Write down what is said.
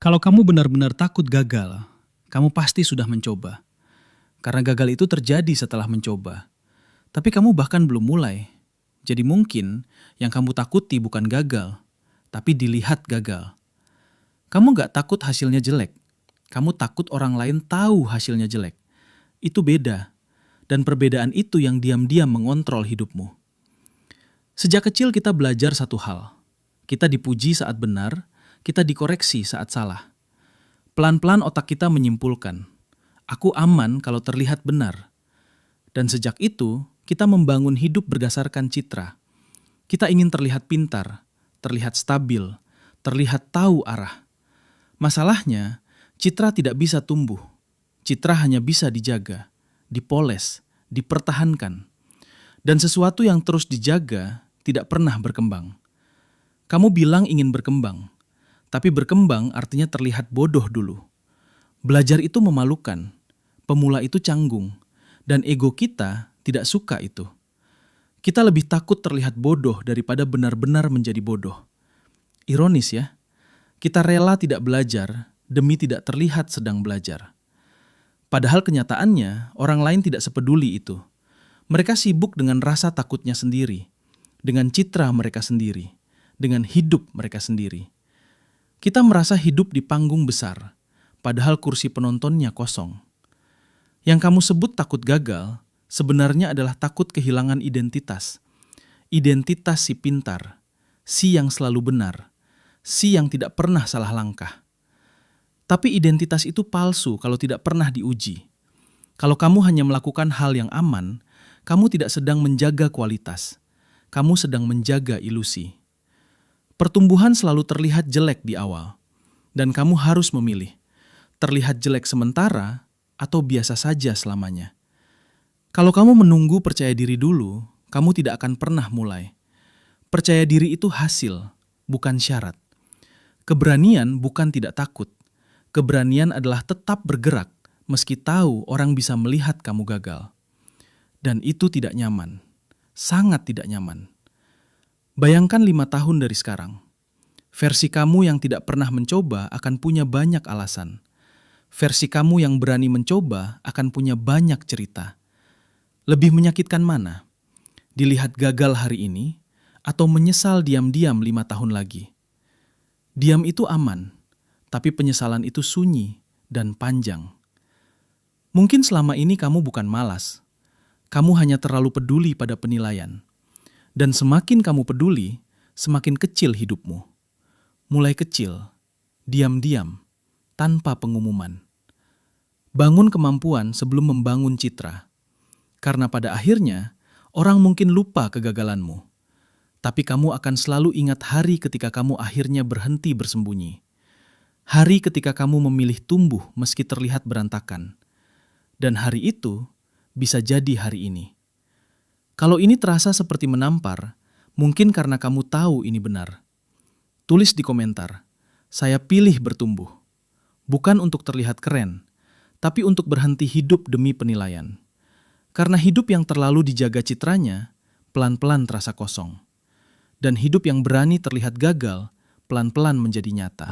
Kalau kamu benar-benar takut gagal, kamu pasti sudah mencoba. Karena gagal itu terjadi setelah mencoba. Tapi kamu bahkan belum mulai. Jadi mungkin yang kamu takuti bukan gagal, tapi dilihat gagal. Kamu gak takut hasilnya jelek. Kamu takut orang lain tahu hasilnya jelek. Itu beda. Dan perbedaan itu yang diam-diam mengontrol hidupmu. Sejak kecil kita belajar satu hal. Kita dipuji saat benar, kita dikoreksi saat salah. Pelan-pelan otak kita menyimpulkan, aku aman kalau terlihat benar. Dan sejak itu, kita membangun hidup berdasarkan citra. Kita ingin terlihat pintar, terlihat stabil, terlihat tahu arah. Masalahnya, citra tidak bisa tumbuh. Citra hanya bisa dijaga, dipoles, dipertahankan. Dan sesuatu yang terus dijaga tidak pernah berkembang. Kamu bilang ingin berkembang, tapi berkembang artinya terlihat bodoh dulu. Belajar itu memalukan, pemula itu canggung, dan ego kita tidak suka itu. Kita lebih takut terlihat bodoh daripada benar-benar menjadi bodoh. Ironis ya, kita rela tidak belajar demi tidak terlihat sedang belajar. Padahal kenyataannya orang lain tidak sepeduli itu. Mereka sibuk dengan rasa takutnya sendiri, dengan citra mereka sendiri, dengan hidup mereka sendiri. Kita merasa hidup di panggung besar, padahal kursi penontonnya kosong. Yang kamu sebut takut gagal, sebenarnya adalah takut kehilangan identitas. Identitas si pintar, si yang selalu benar, si yang tidak pernah salah langkah. Tapi identitas itu palsu kalau tidak pernah diuji. Kalau kamu hanya melakukan hal yang aman, kamu tidak sedang menjaga kualitas. Kamu sedang menjaga ilusi. Pertumbuhan selalu terlihat jelek di awal, dan kamu harus memilih, terlihat jelek sementara atau biasa saja selamanya. Kalau kamu menunggu percaya diri dulu, kamu tidak akan pernah mulai. Percaya diri itu hasil, bukan syarat. Keberanian bukan tidak takut. Keberanian adalah tetap bergerak, meski tahu orang bisa melihat kamu gagal. Dan itu tidak nyaman, sangat tidak nyaman. Bayangkan 5 tahun dari sekarang. Versi kamu yang tidak pernah mencoba akan punya banyak alasan. Versi kamu yang berani mencoba akan punya banyak cerita. Lebih menyakitkan mana? Dilihat gagal hari ini atau menyesal diam-diam 5 tahun lagi? Diam itu aman, tapi penyesalan itu sunyi dan panjang. Mungkin selama ini kamu bukan malas. Kamu hanya terlalu peduli pada penilaian. Dan semakin kamu peduli, semakin kecil hidupmu. Mulai kecil, diam-diam, tanpa pengumuman. Bangun kemampuan sebelum membangun citra. Karena pada akhirnya, orang mungkin lupa kegagalanmu. Tapi kamu akan selalu ingat hari ketika kamu akhirnya berhenti bersembunyi. Hari ketika kamu memilih tumbuh meski terlihat berantakan. Dan hari itu bisa jadi hari ini. Kalau ini terasa seperti menampar, mungkin karena kamu tahu ini benar. Tulis di komentar, saya pilih bertumbuh. Bukan untuk terlihat keren, tapi untuk berhenti hidup demi penilaian. Karena hidup yang terlalu dijaga citranya, pelan-pelan terasa kosong. Dan hidup yang berani terlihat gagal, pelan-pelan menjadi nyata.